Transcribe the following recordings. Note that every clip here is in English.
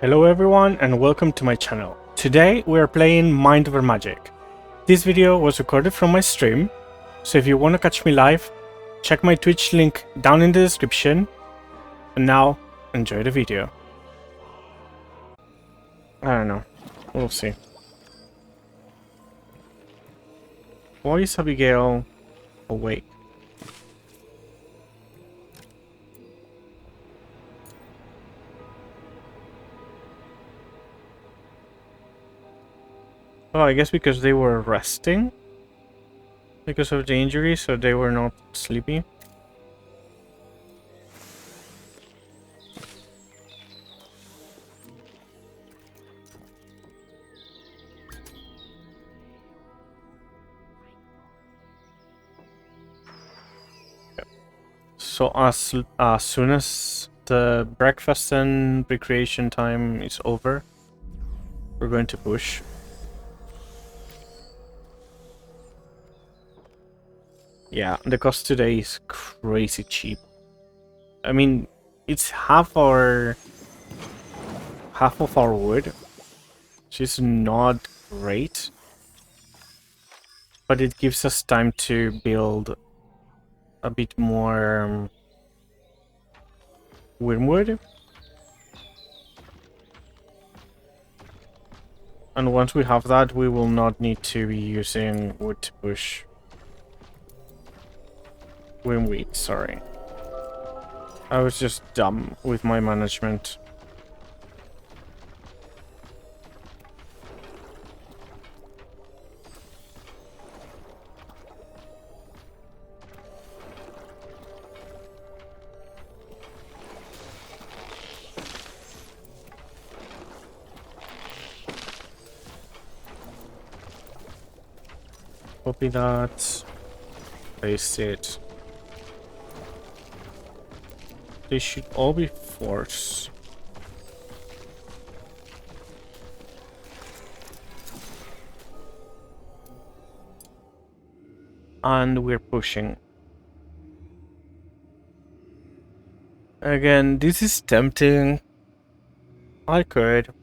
Hello everyone and welcome to my channel. Today we are playing Mind Over Magic. This video was recorded from my stream, so if you want to catch me live, check my Twitch link down in the description. And now, enjoy the video. I don't know. We'll see. Why is Abigail awake? Oh, I guess because they were resting? Because of the injury, so they were not sleepy? So as soon as the breakfast and recreation time is over, we're going to push. Yeah, the cost today is crazy cheap. I mean, it's half of our wood, which is not great, but it gives us time to build a bit more wormwood. And once we have that, we will not need to be using wood to push. Wormweed, sorry. I was just dumb with my management. Copy that. Paste it. They should all be force. And we're pushing. Again, this is tempting. I could.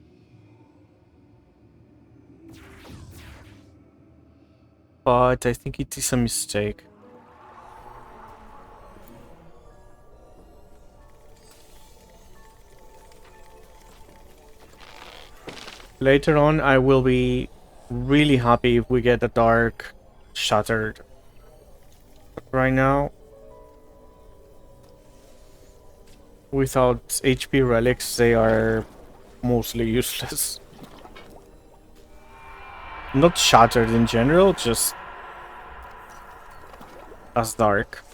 But I think it is a mistake. Later on, I will be really happy if we get the dark shattered. But right now, without HP relics, they are mostly useless. Not shattered in general, just as dark.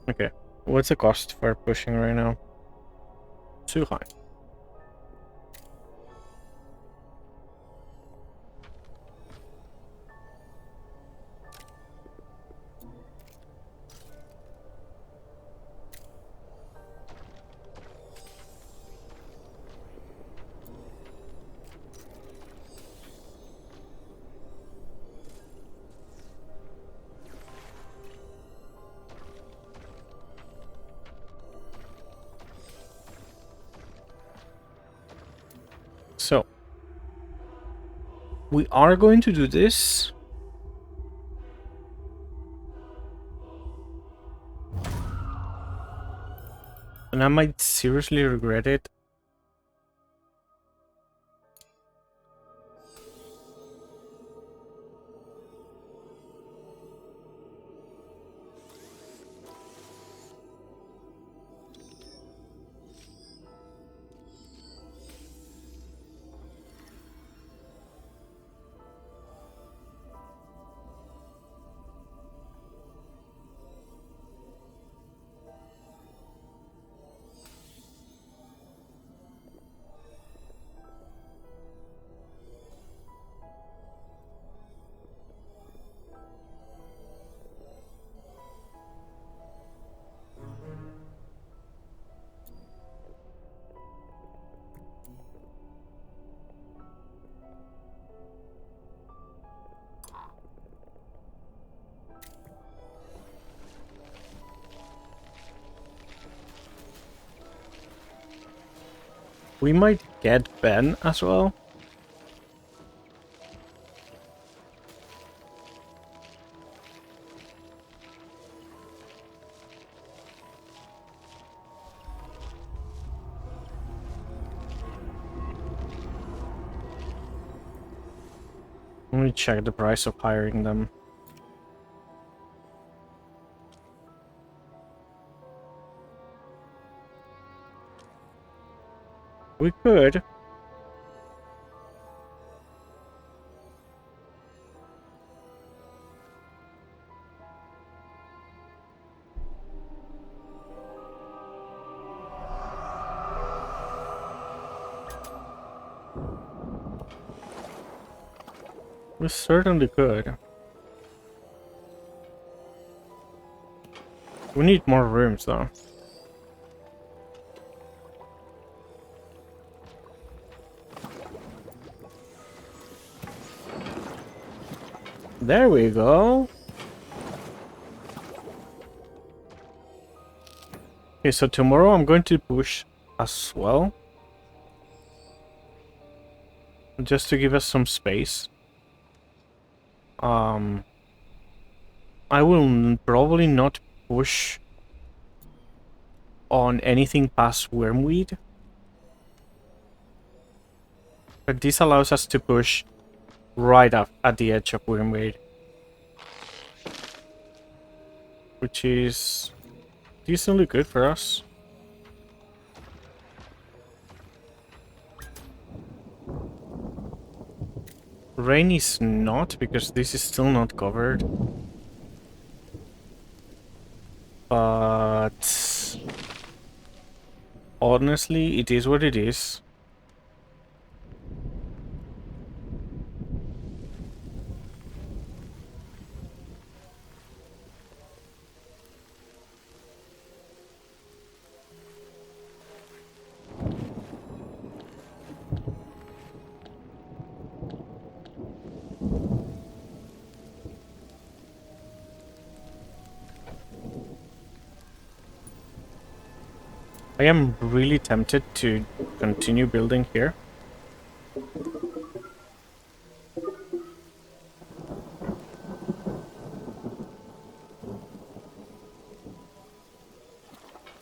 Okay, what's the cost for pushing right now? Too high. So, we are going to do this. And I might seriously regret it. We might get Ben as well. Let me check the price of hiring them. We could. We certainly could. We need more rooms though. There we go. Okay, so tomorrow I'm going to push as well. Just to give us some space. I will probably not push on anything past Wormweed. But this allows us to push right up at the edge of Wormweed. Which is decently good for us. Rain is not, because this is still not covered. But honestly, it is what it is. I am really tempted to continue building here.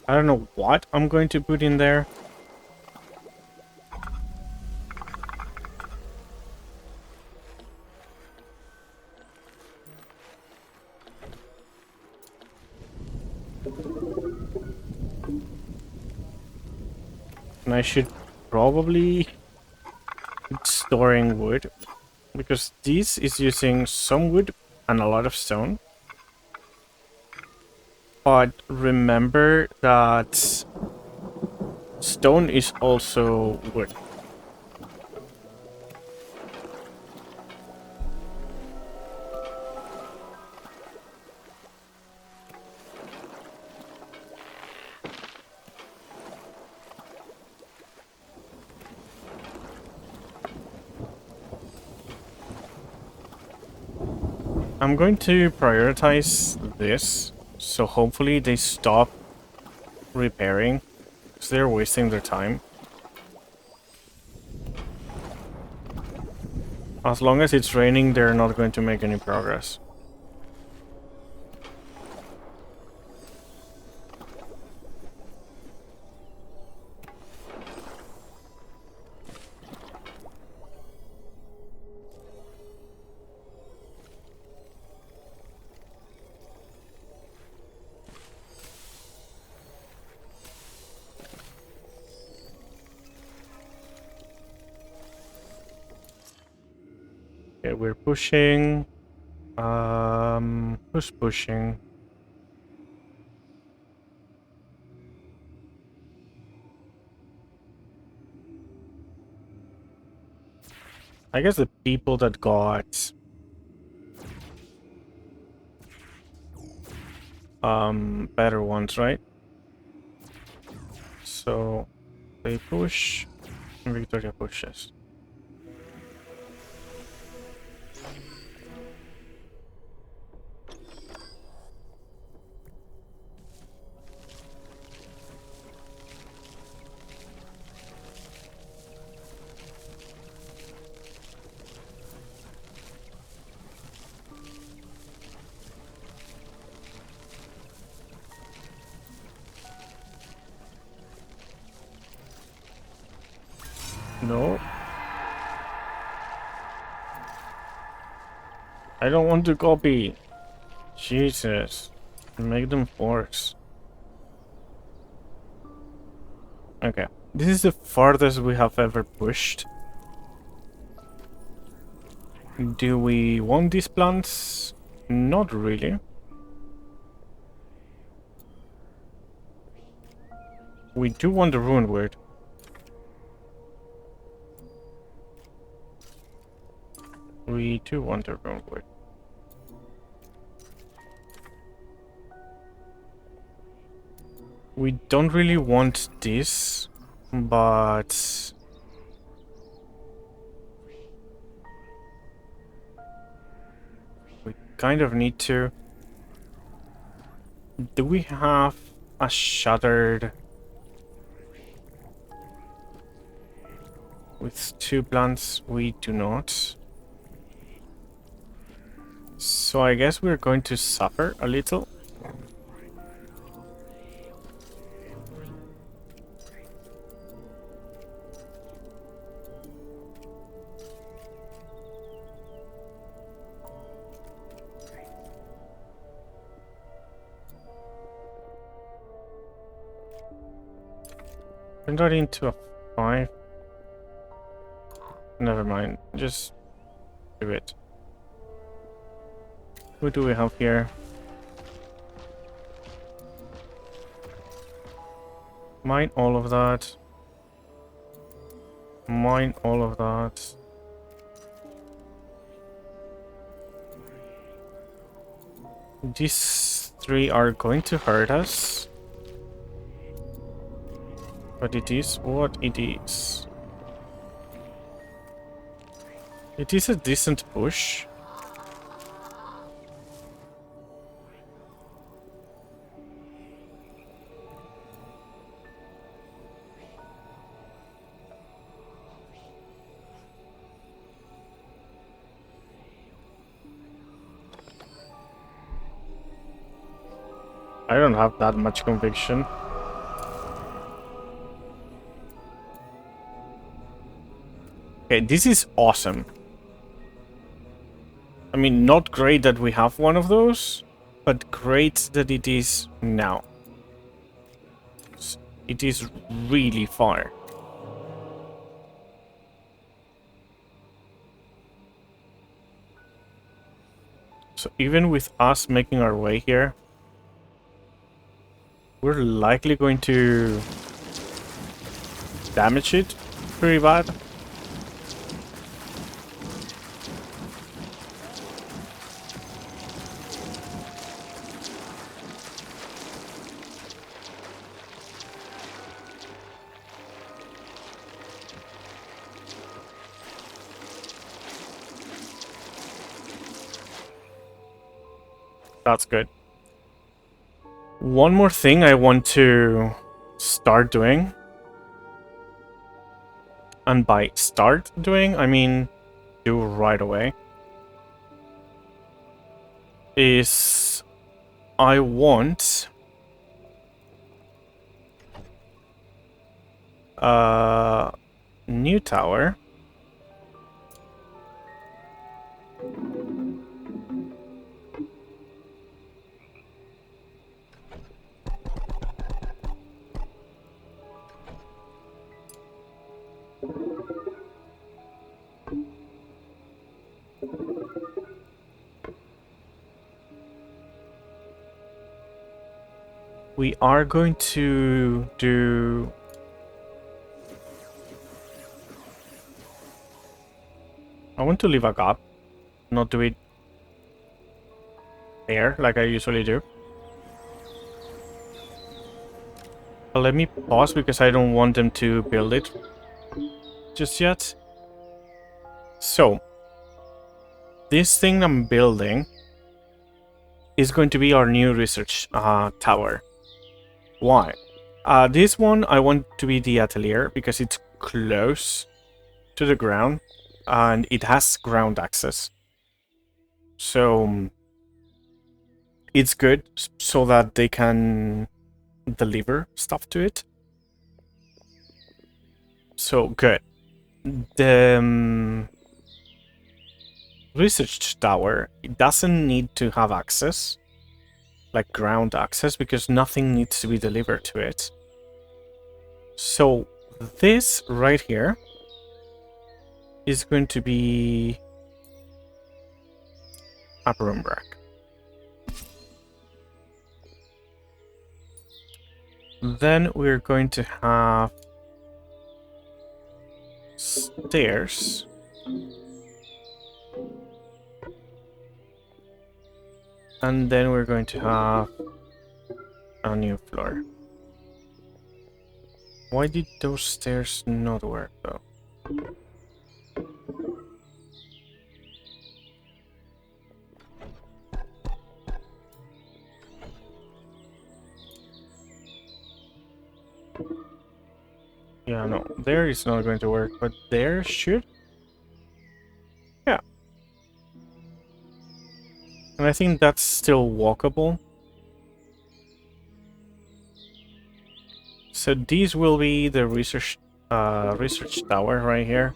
I don't know what I'm going to put in there. And I should probably be storing wood, because this is using some wood and a lot of stone. But remember that stone is also wood. I'm going to prioritize this, so hopefully they stop repairing, because they're wasting their time. As long as it's raining, they're not going to make any progress. Okay, we're pushing. Who's pushing? I guess the people that got better ones, right? So they push and Victoria pushes. No. I don't want to copy. Jesus. Make them force. Okay. This is the farthest we have ever pushed. Do we want these plants? Not really. We do want the Ruin Word. We do want the Ruin Word. We don't really want this, but we kind of need to. Do we have a shattered with 2 plants? We do not. So I guess we're going to suffer a little. Turn that into a 5. Never mind, just do it. Who do we have here? Mine all of that. Mine all of that. These 3 are going to hurt us. But it is what it is. It is a decent push. I don't have that much conviction. Okay, this is awesome. I mean, not great that we have one of those, but great that it is now. It is really far. So even with us making our way here, we're likely going to damage it pretty bad. That's good. One more thing I want to start doing, and by start doing, I mean do right away, is I want a new tower. We are going to do... I want to leave a gap, not do it there like I usually do. But let me pause because I don't want them to build it just yet. So, this thing I'm building is going to be our new research tower. Why? This one I want to be the atelier because it's close to the ground and it has ground access. So it's good so that they can deliver stuff to it. So good. the research tower, it doesn't need to have access, like ground access, because nothing needs to be delivered to it. So this right here is going to be a broom rack. Then we're going to have stairs. And then we're going to have a new floor. Why did those stairs not work though? Yeah, no, there is not going to work, but there should. Yeah. And I think that's still walkable. So these will be the research tower right here.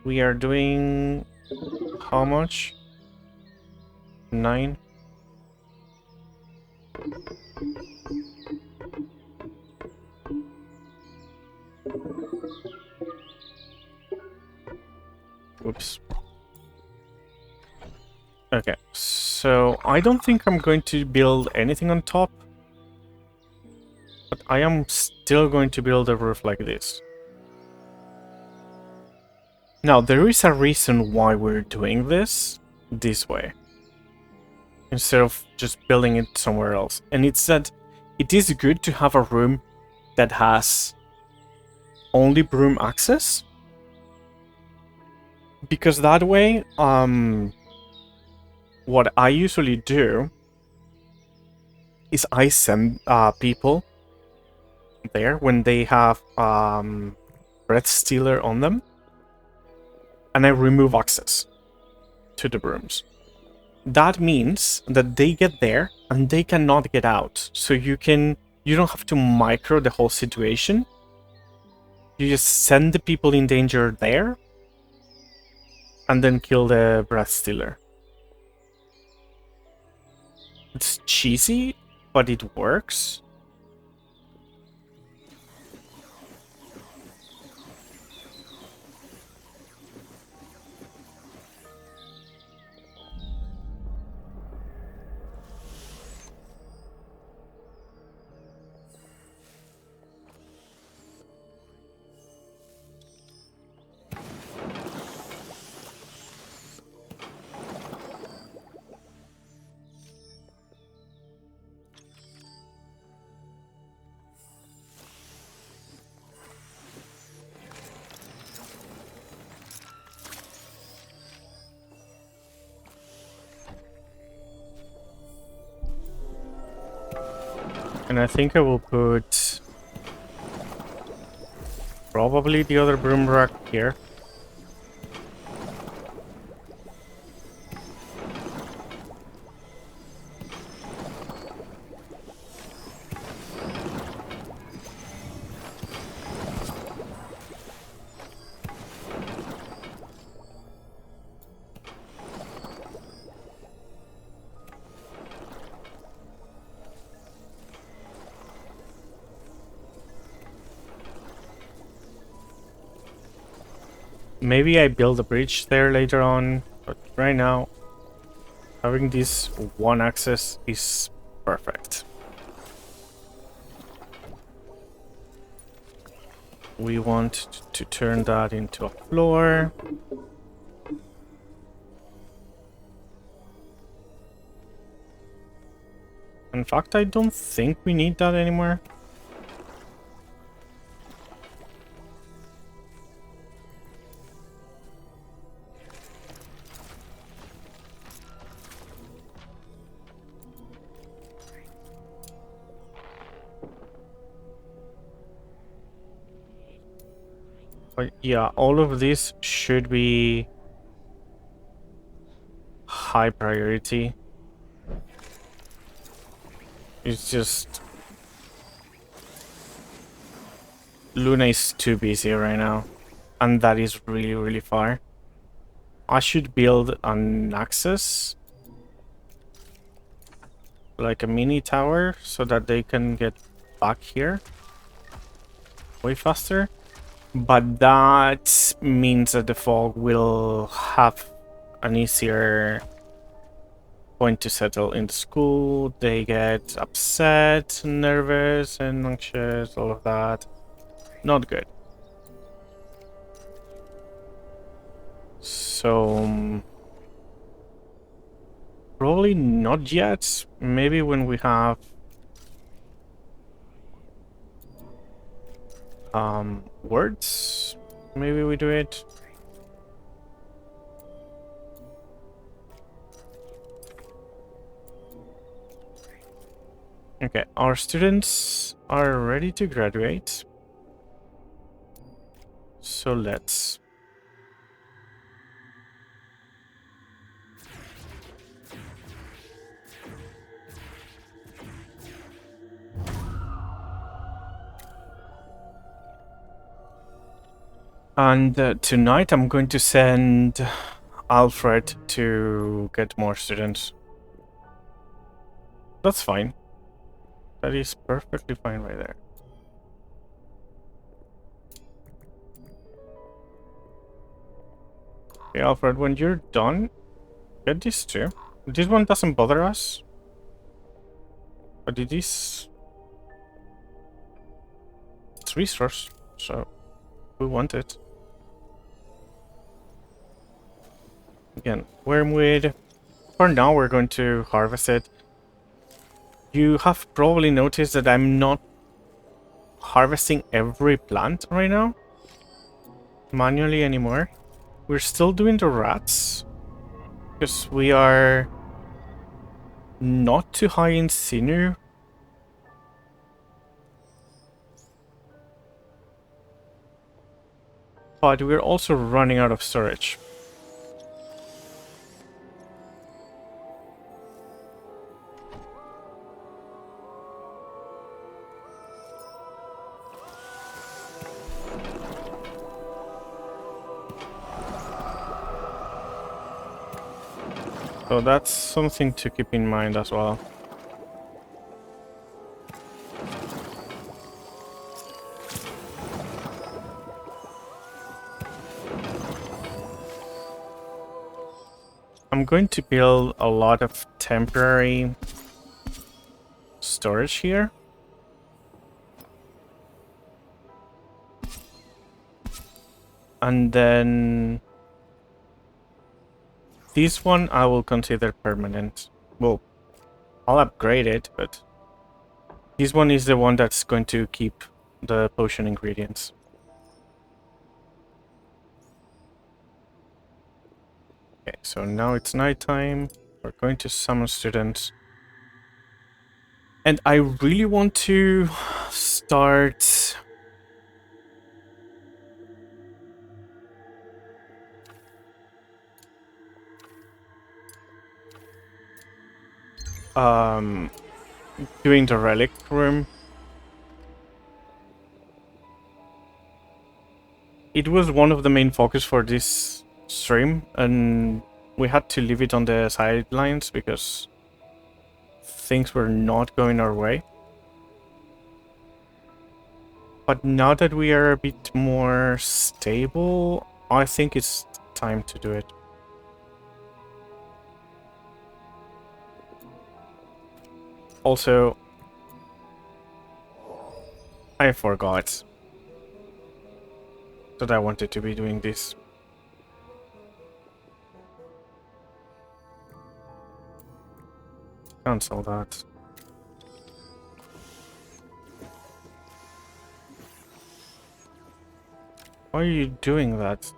We are doing how much? 9. Oops. Okay, so I don't think I'm going to build anything on top, but I am still going to build a roof like this. Now, there is a reason why we're doing this way, instead of just building it somewhere else. And it's that it is good to have a room that has only broom access, because that way, what I usually do is I send people there when they have Breath Stealer on them, and I remove access to the brooms. That means that they get there and they cannot get out. So you don't have to micro the whole situation. You just send the people in danger there and then kill the Breath Stealer. It's cheesy, but it works. And I think I will put probably the other broom rack here. Maybe I build a bridge there later on, but right now, having this one access is perfect. We want to turn that into a floor. In fact, I don't think we need that anymore. But yeah, all of this should be high priority. It's just Luna is too busy right now, and that is really, really far. I should build an access, like a mini tower, so that they can get back here way faster. But that means that the fog will have an easier point to settle in the school. They get upset, nervous, and anxious, all of that. Not good. So, probably not yet. Maybe when we have words, maybe we do it. Okay, our students are ready to graduate. So let's... And tonight I'm going to send Alfred to get more students. That's fine. That is perfectly fine right there. Okay, Alfred, when you're done, get these two. This one doesn't bother us. But it is... It's resource, so we want it. Again, wormwood. For now, we're going to harvest it. You have probably noticed that I'm not harvesting every plant right now manually anymore. We're still doing the rats because we are not too high in sinew. But we're also running out of storage. So that's something to keep in mind as well. I'm going to build a lot of temporary storage here. And then this one I will consider permanent. Well, I'll upgrade it, but this one is the one that's going to keep the potion ingredients. Okay, so now it's nighttime. We're going to summon students. And I really want to start... doing the relic room. It was one of the main focus for this stream, and we had to leave it on the sidelines because things were not going our way. But now that we are a bit more stable, I think it's time to do it. Also, I forgot that I wanted to be doing this. Cancel that. Why are you doing that?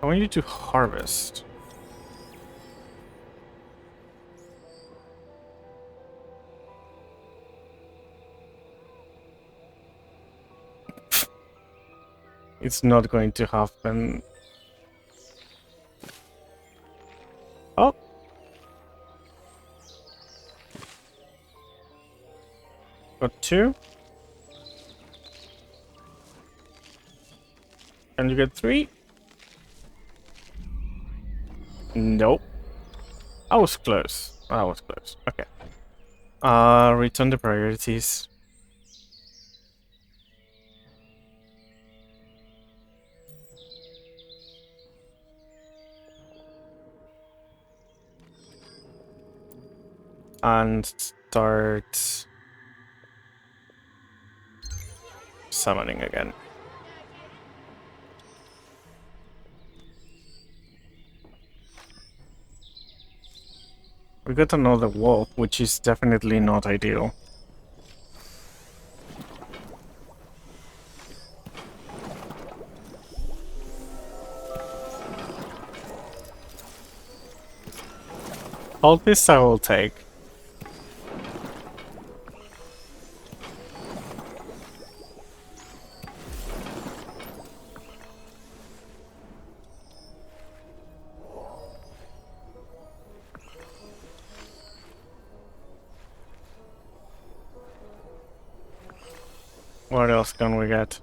I want you to harvest. It's not going to happen. Oh, Got 2. Can you get 3? Nope. I was close. I was close. Okay. Return the priorities. And start summoning again. We got another wolf, which is definitely not ideal. All this I will take. What else can we get?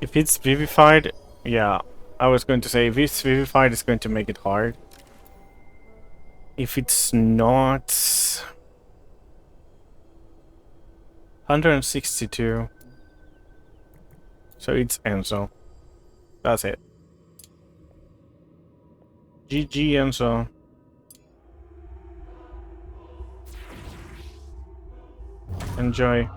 If it's vivified, yeah, I was going to say if it's vivified, it's going to make it hard. If it's not, 162. So it's Enzo. That's it. GG Enzo. Enjoy.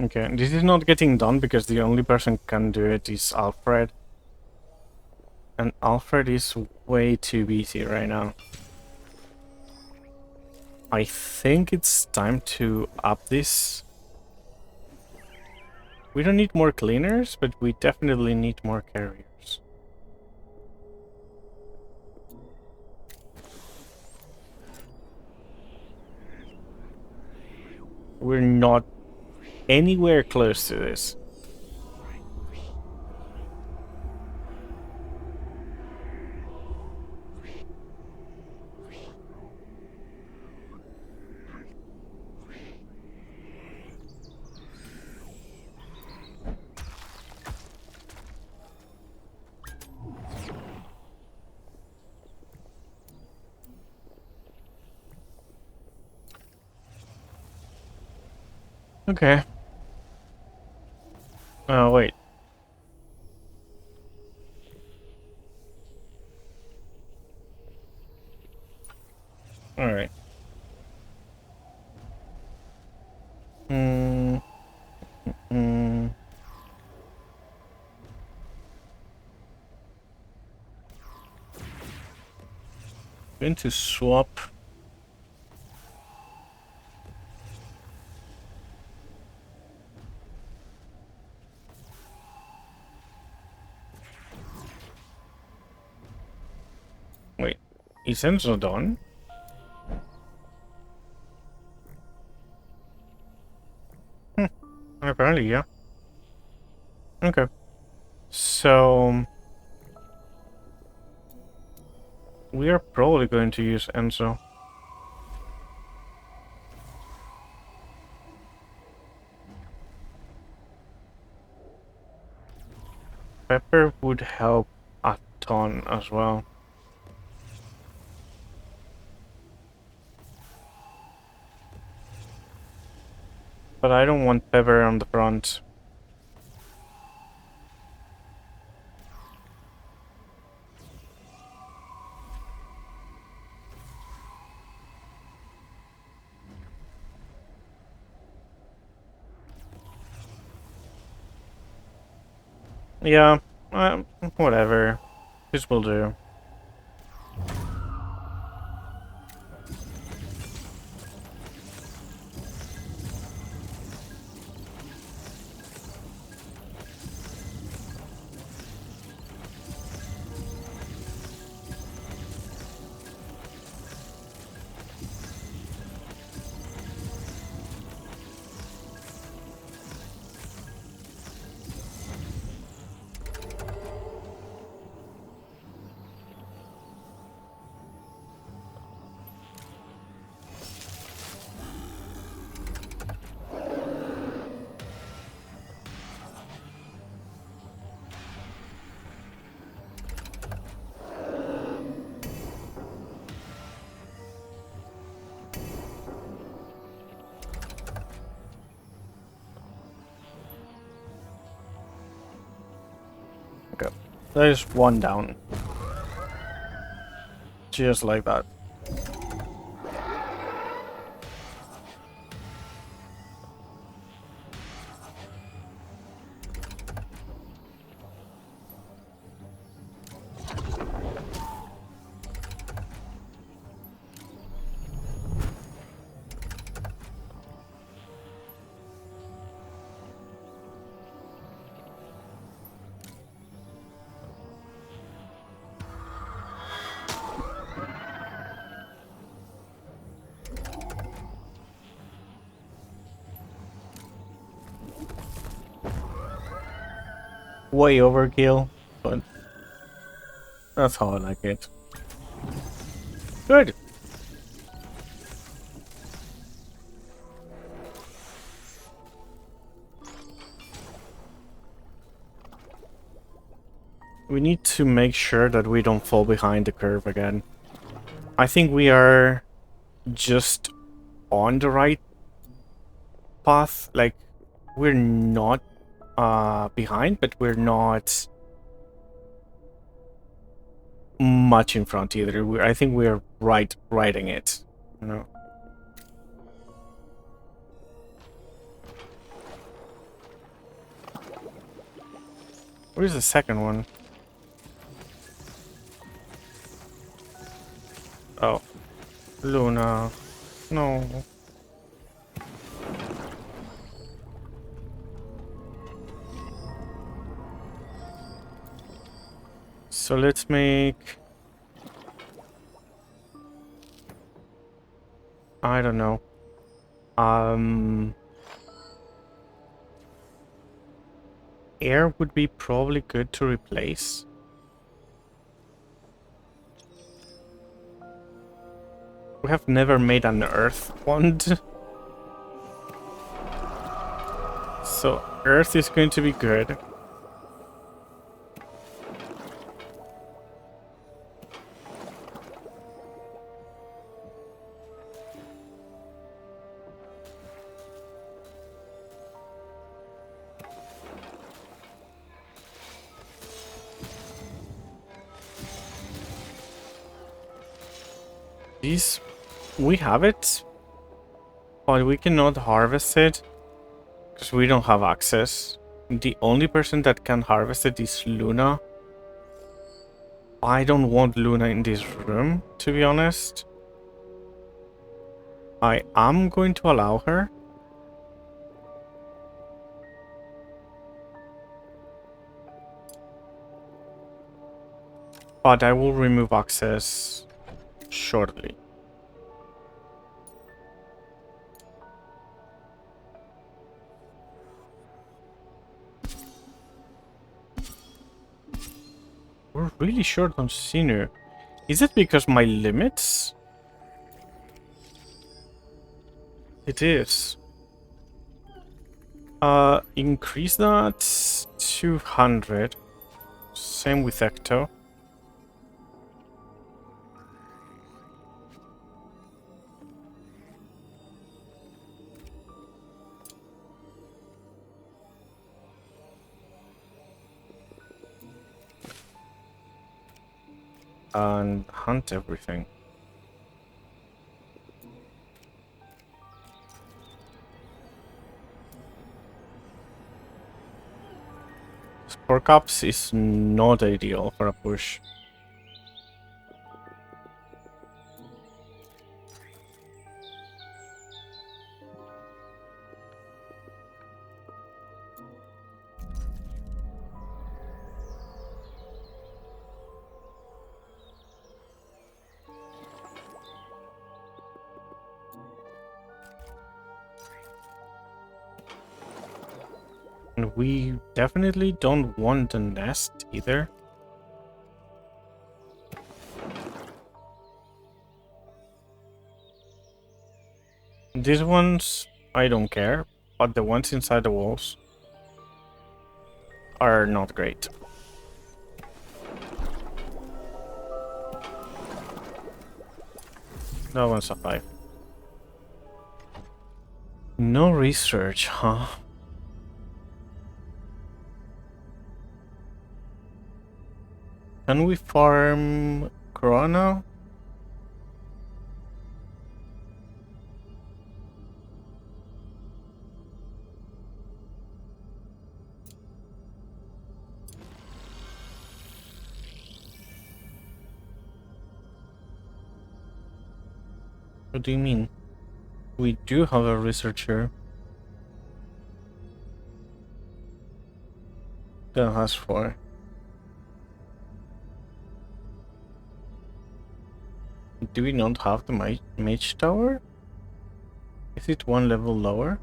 Okay, this is not getting done because the only person can do it is Alfred. And Alfred is way too busy right now. I think it's time to up this. We don't need more cleaners, but we definitely need more carriers. We're not anywhere close to this. Okay. Oh, wait. Alright. Hmm. Going to swap. Wait, is Enzo done? Apparently, yeah. Okay. So we are probably going to use Enzo. Pepper would help a ton as well. But I don't want Pepper on the front. Yeah, whatever. This will do. Okay. There's one down. Just like that. Way overkill, but that's how I like it. Good. We need to make sure that we don't fall behind the curve again. I think we are just on the right path. Like, we're not behind, but we're not much in front either. I think we're riding it. You know. Where's the second one? Oh, Luna. No. So let's make... I don't know. Air would be probably good to replace. We have never made an earth wand. So earth is going to be good. These, we have it, but we cannot harvest it because we don't have access. The only person that can harvest it is Luna. I don't want Luna in this room, to be honest. I am going to allow her. But I will remove access shortly. We're really short on Sinu. Is it because my limits? It is. Increase that 200. Same with Ecto. And hunt everything. 4 cups is not ideal for a push. And we definitely don't want a nest either. These ones, I don't care, but the ones inside the walls are not great. That one's a 5. No research, huh? Can we farm Corona? What do you mean? We do have a researcher that has 4. Do we not have the mage tower? Is it 1 level lower?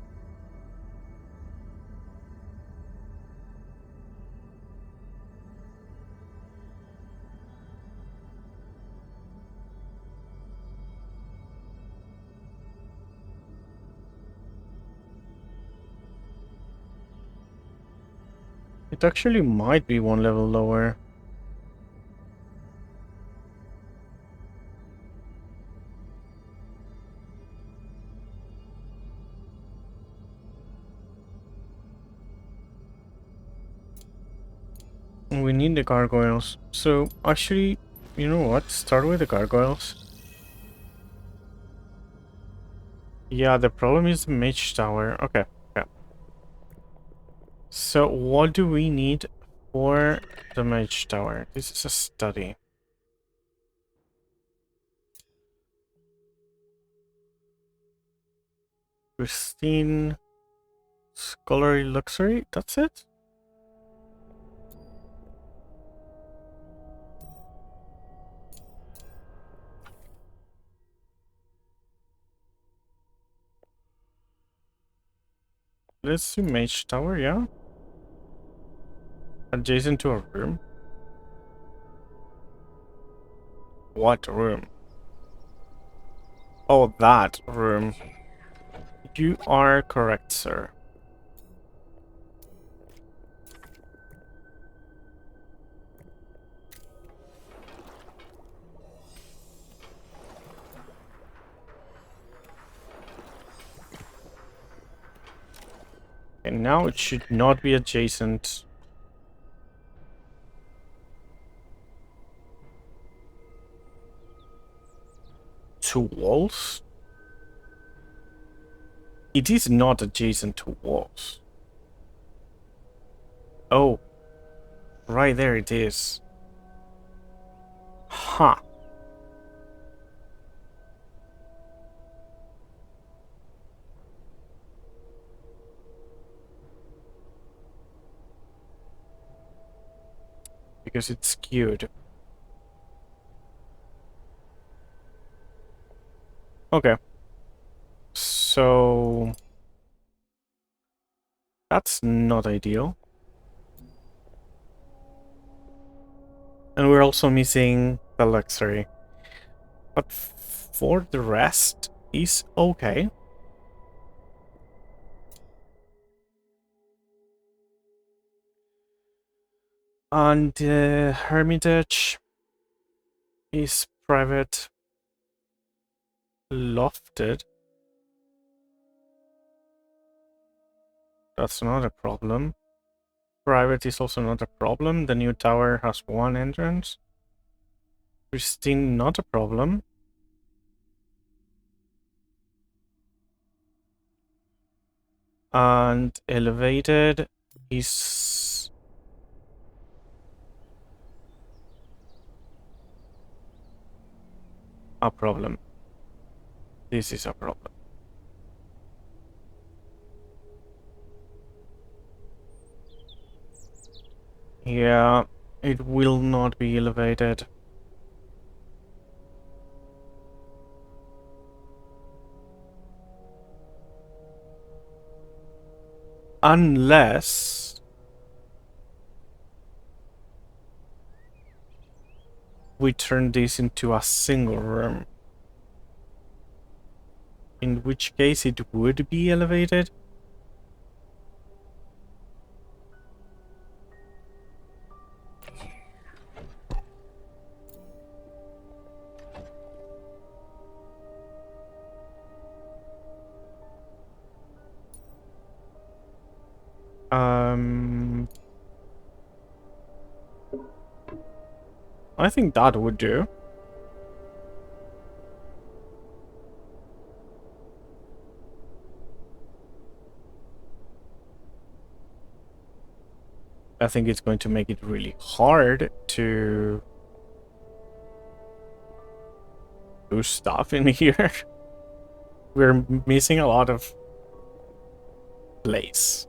It actually might be 1 level lower. We need the gargoyles. So, actually, you know what? Start with the gargoyles. Yeah, the problem is the mage tower. Okay, okay. So, what do we need for the mage tower? This is a study. Pristine Scholarly Luxury, that's it? Let's do mage tower, yeah? Adjacent to a room? What room? Oh, that room. You are correct, sir. And now it should not be adjacent to walls. It is not adjacent to walls. Oh, right there it is. Huh. Because it's skewed. Okay. So... that's not ideal. And we're also missing the luxury. But for the rest, is okay. And the Hermitage is private lofted. That's not a problem. Private is also not a problem. The new tower has 1 entrance. Pristine, not a problem. And elevated is a problem. This is a problem. Yeah, it will not be elevated. Unless we turn this into a single room. In which case it would be elevated. I think that would do. I think it's going to make it really hard to do stuff in here. We're missing a lot of place.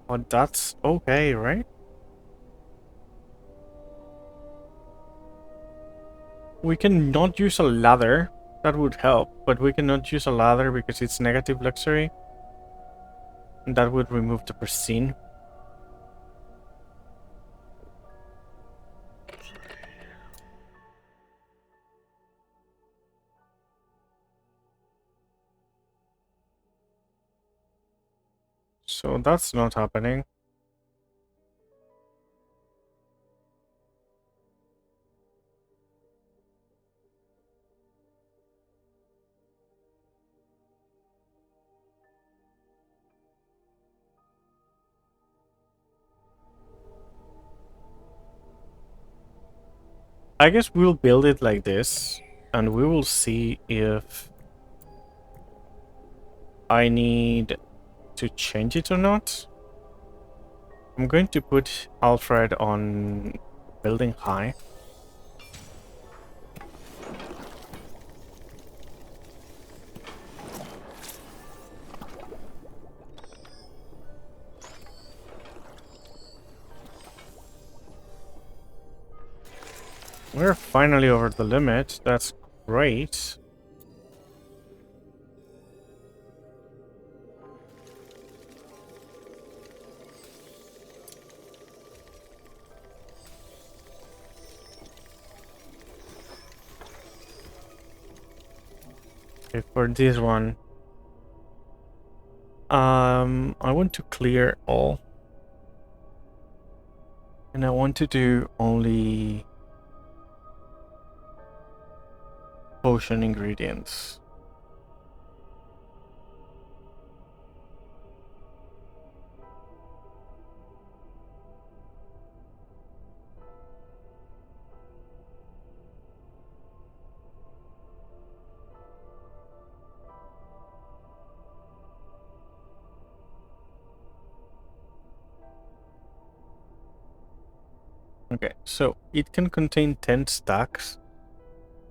But that's okay, right? We can not use a ladder. That would help, but we cannot use a ladder because it's negative luxury. And that would remove the pristine. So that's not happening. I guess we'll build it like this, and we will see if I need to change it or not. I'm going to put Alfred on building high. We're finally over the limit. That's great. Okay, for this one, I want to clear all, and I want to do only potion ingredients. Okay, so it can contain 10 stacks.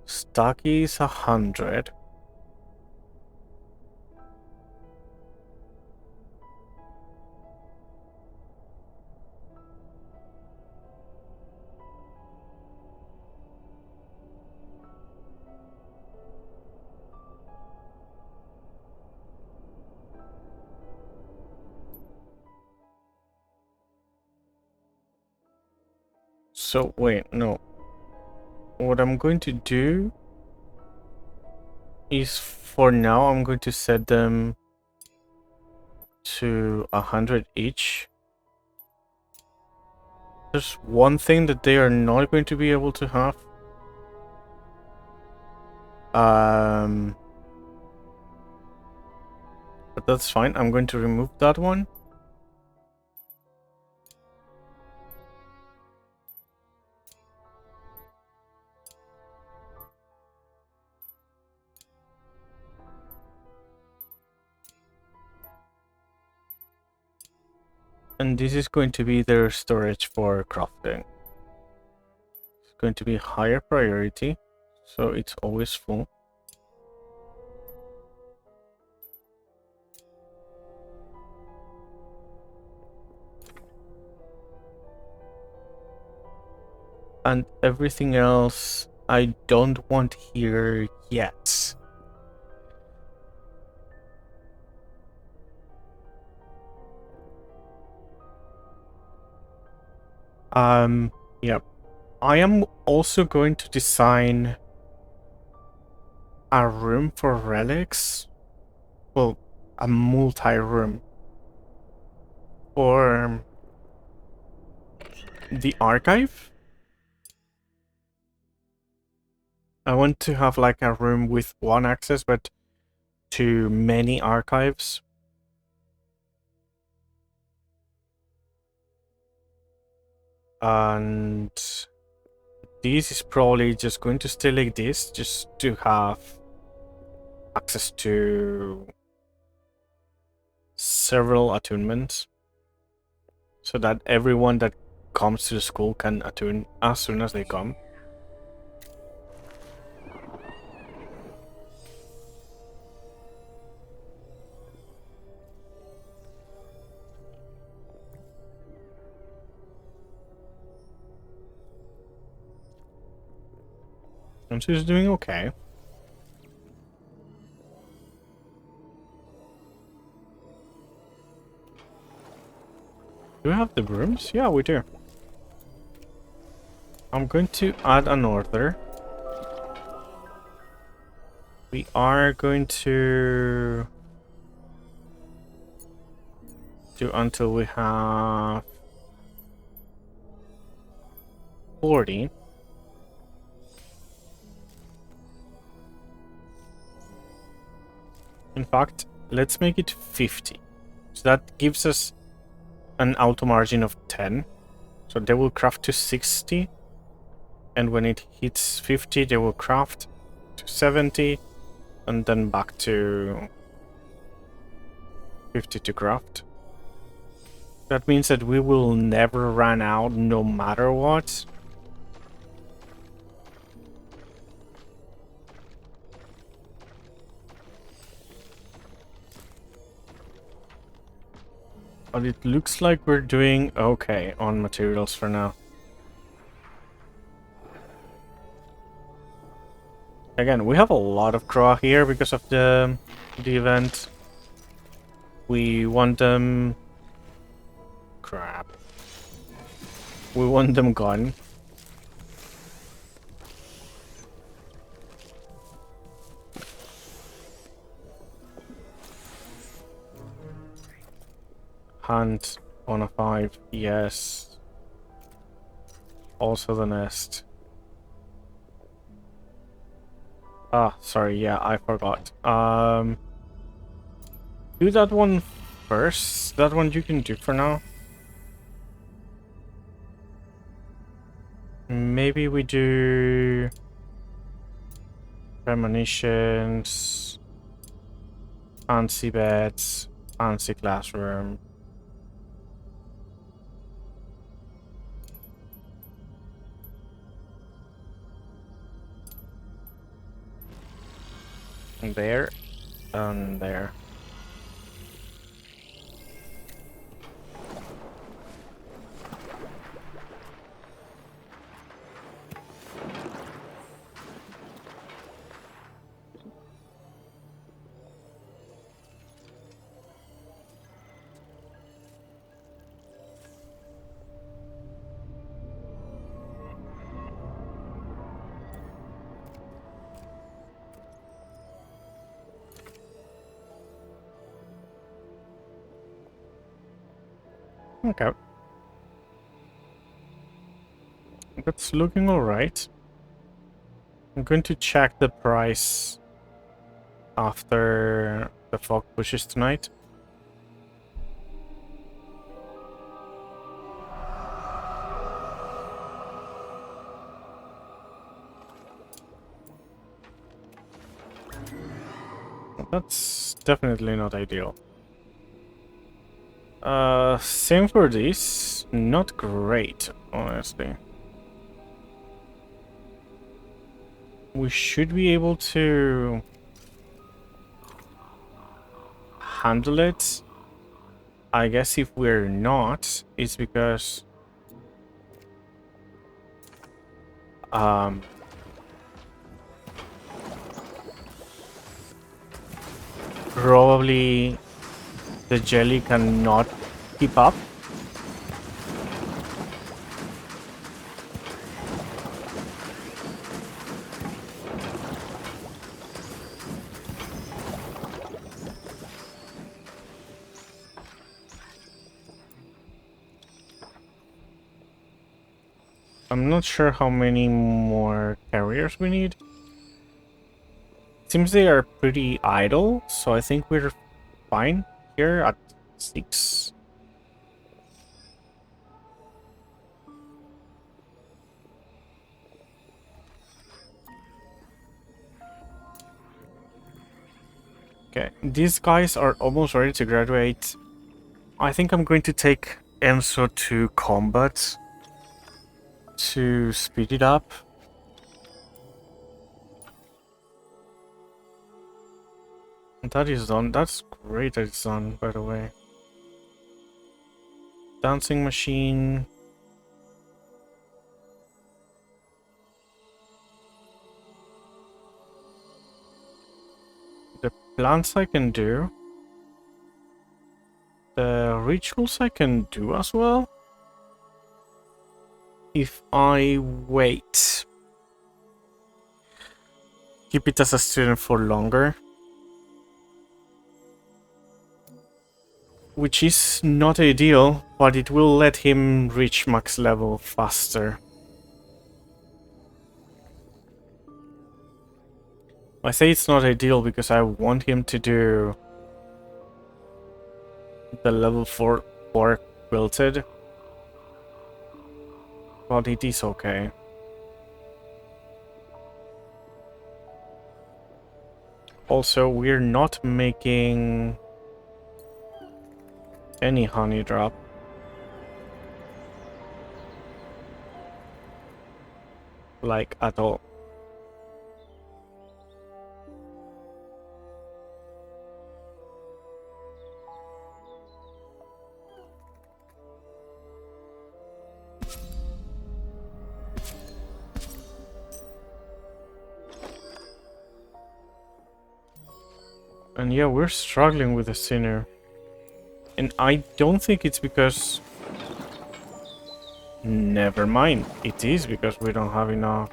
Stack is 100. So wait, no. What I'm going to do is, for now, I'm going to set them to 100 each. There's one thing that they are not going to be able to have. But that's fine. I'm going to remove that one. And this is going to be their storage for crafting. going to be higher priority, so it's always full. And everything else I don't want here yet. Yep. I am also going to design a room for relics. Well, a multi-room for the archive. I want to have like a room with one access, but to many archives. And this is probably just going to stay like this, just to have access to several attunements, so that everyone that comes to the school can attune as soon as they come. And she's doing okay. Do we have the rooms? Yeah, we do. I'm going to add an order. We are going to do until we have 40. In fact, let's make it 50. So that gives us an auto margin of 10. So they will craft to 60. And when it hits 50, they will craft to 70. And then back to 50 to craft. That means that we will never run out no matter what. But it looks like we're doing okay on materials for now. Again, we have a lot of Croa here because of the event. We want them... Crap. We want them gone. Hunt on a 5, yes. Also the nest. Ah, sorry, yeah, I forgot. Do that one first. That one you can do for now. Maybe we do premonitions, fancy beds, fancy classroom. There and there. Okay. That's looking alright. I'm going to check the price after the fog pushes tonight. That's definitely not ideal. Same for this. Not great, honestly. we should be able to handle it. I guess if we're not, it's because probably the jelly cannot keep up. I'm not sure how many more carriers we need. Seems they are pretty idle, so I think we're fine here at 6. Okay, these guys are almost ready to graduate. I think I'm going to take Enzo to combat to speed it up. That is done. That's great that it's done, by the way. Dancing machine. The plants I can do. The rituals I can do as well. If I wait. Keep it as a student for longer. Which is not ideal, but it will let him reach max level faster. I say it's not ideal because I want him to do the level 4 quilted. But it is okay. Also, we're not making any honey drop. Like, at all. And yeah, we're struggling with the sinner. And I don't think it's because... Never mind. It is because we don't have enough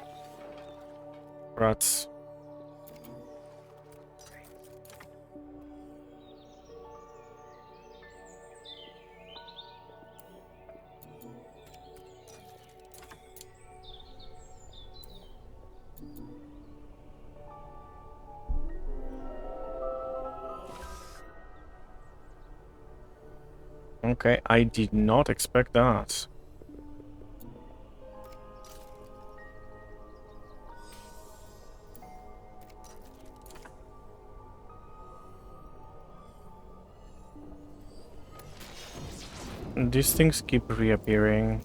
rats. Okay, I did not expect that. These things keep reappearing.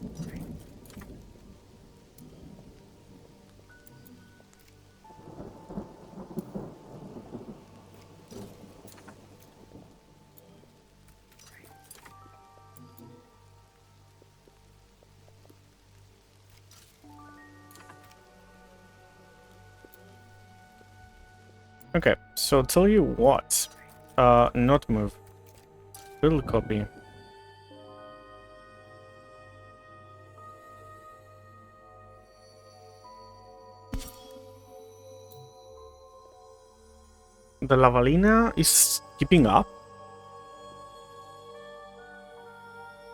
Okay, so tell you what. Not move. Little copy. The Lavalina is keeping up.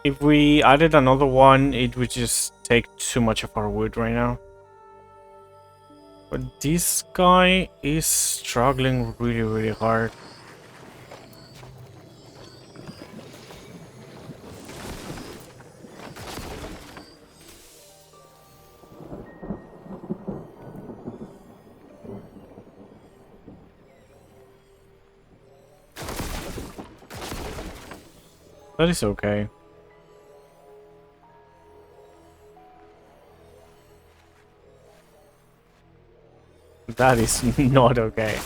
If we added another one, it would just take too much of our wood right now. But this guy is struggling really, really hard. That is okay. That is not okay.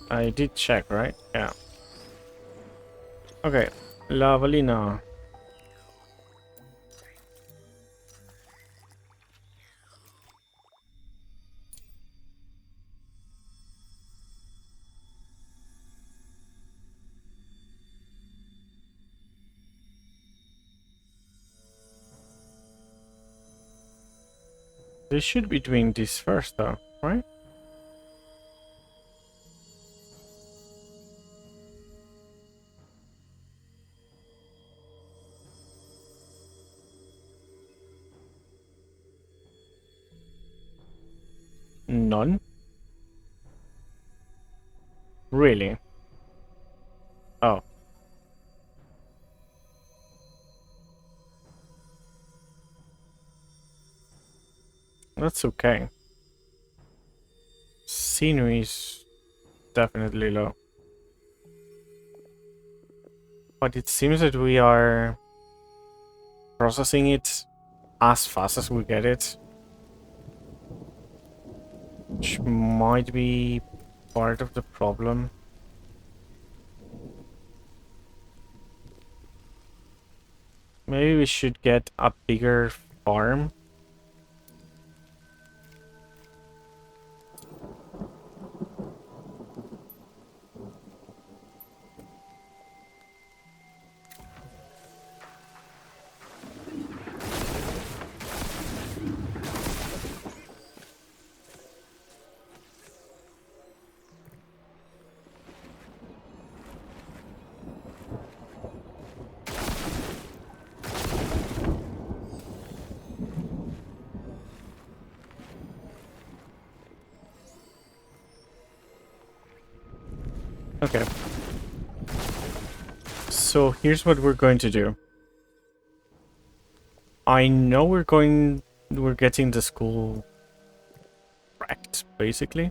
I did check, right? Yeah. Okay. Lavalina. They should be doing this first, though, right? None? Really? Oh. That's okay. Scenery is definitely low. But it seems that we are processing it as fast as we get it. Which might be part of the problem. Maybe we should get a bigger farm. Okay. So here's what we're going to do. I know we're getting the school wrecked, basically.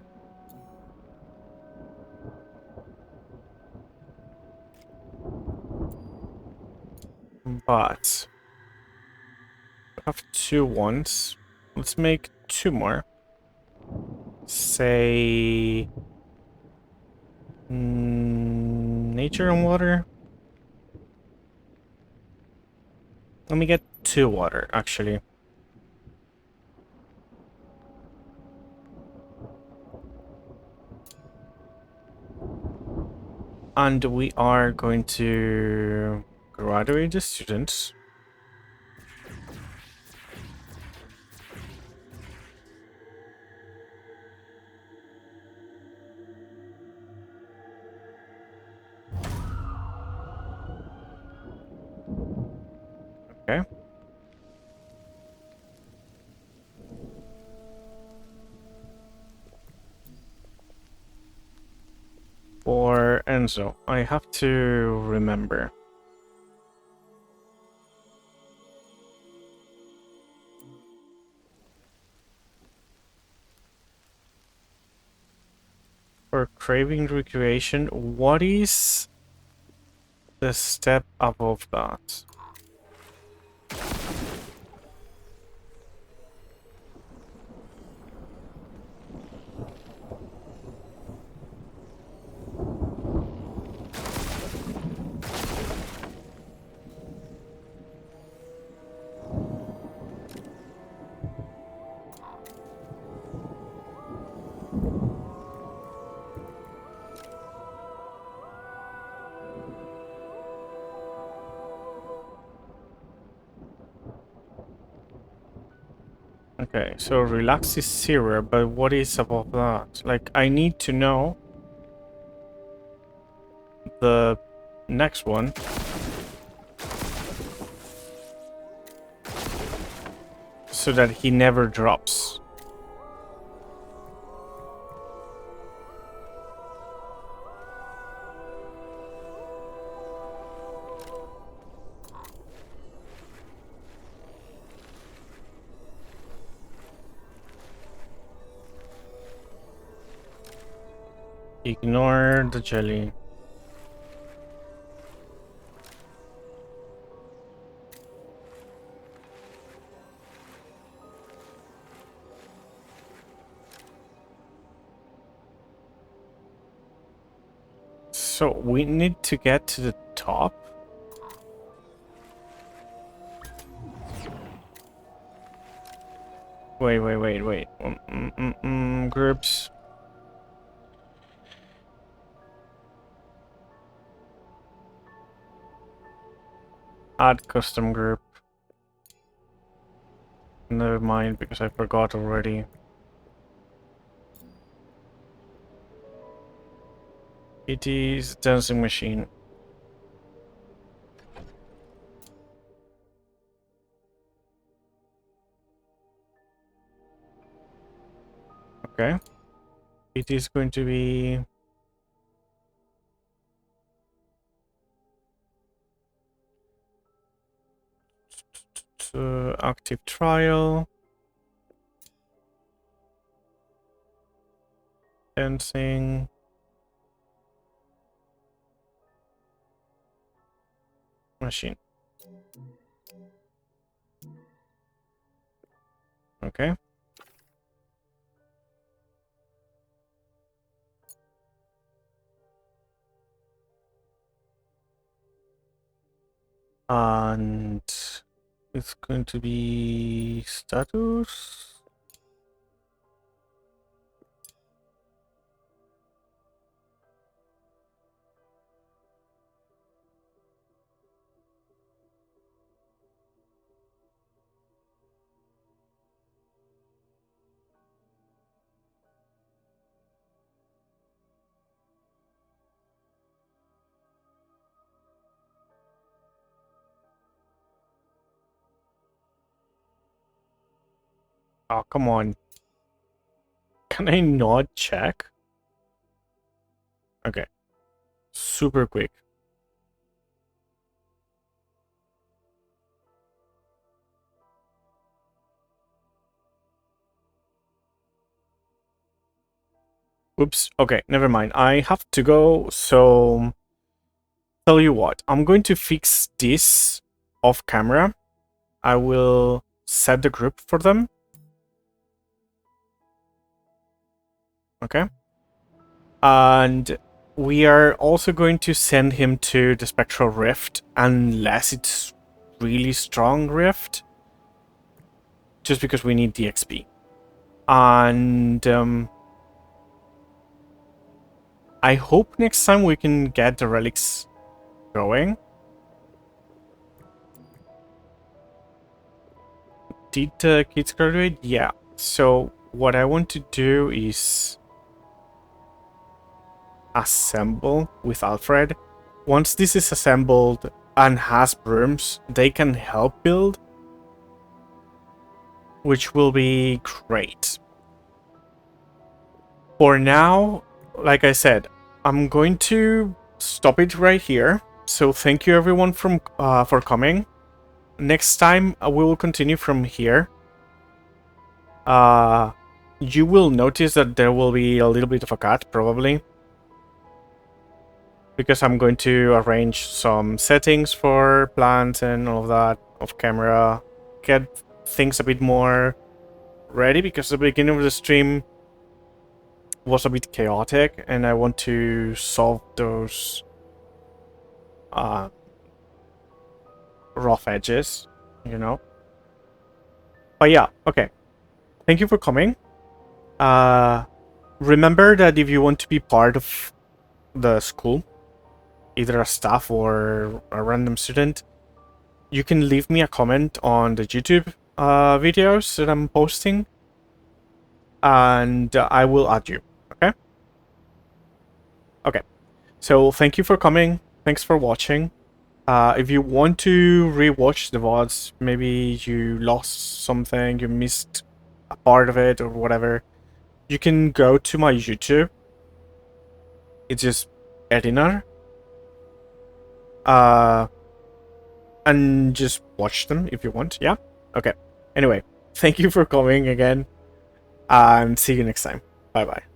But we have 2 ones. Let's make 2 more. Say nature and water. Let me get 2 water, actually. And we are going to graduate the students. Okay. For Enzo, I have to remember. For craving recreation, what is the step above that? Okay, so relax is 0, but what is above that? Like, I need to know the next one. So that he never drops. Ignore the jelly. So we need to get to the top. Wait. Groups. Add custom group. Never mind, because I forgot already. It is dancing machine. Okay. It is going to be active trial. Dancing. Machine. Okay. And it's going to be status. Oh, come on. Can I not check? Okay. Super quick. Oops. Okay, never mind. I have to go, so tell you what. I'm going to fix this off camera. I will set the group for them. Okay. And we are also going to send him to the Spectral Rift, unless it's really strong Rift. Just because we need the XP. And I hope next time we can get the relics going. Did the kids graduate? Yeah. So what I want to do is assemble with Alfred. Once this is assembled and has brooms, they can help build, which will be great. For now, like I said, I'm going to stop it right here. So thank you everyone for coming. Next time we will continue from here. You will notice that there will be a little bit of a cut, probably, because I'm going to arrange some settings for plants and all of that off camera, get things a bit more ready, because the beginning of the stream was a bit chaotic and I want to solve those rough edges, you know. But yeah, okay. Thank you for coming. Remember that if you want to be part of the school, either a staff or a random student, you can leave me a comment on the YouTube videos that I'm posting, and I will add you, okay? Okay, so thank you for coming, thanks for watching. If you want to rewatch the VODs, maybe you lost something, you missed a part of it or whatever, you can go to my YouTube. It's just Edinar. And just watch them if you want, yeah? Okay. Anyway, thank you for coming again, and see you next time. Bye-bye.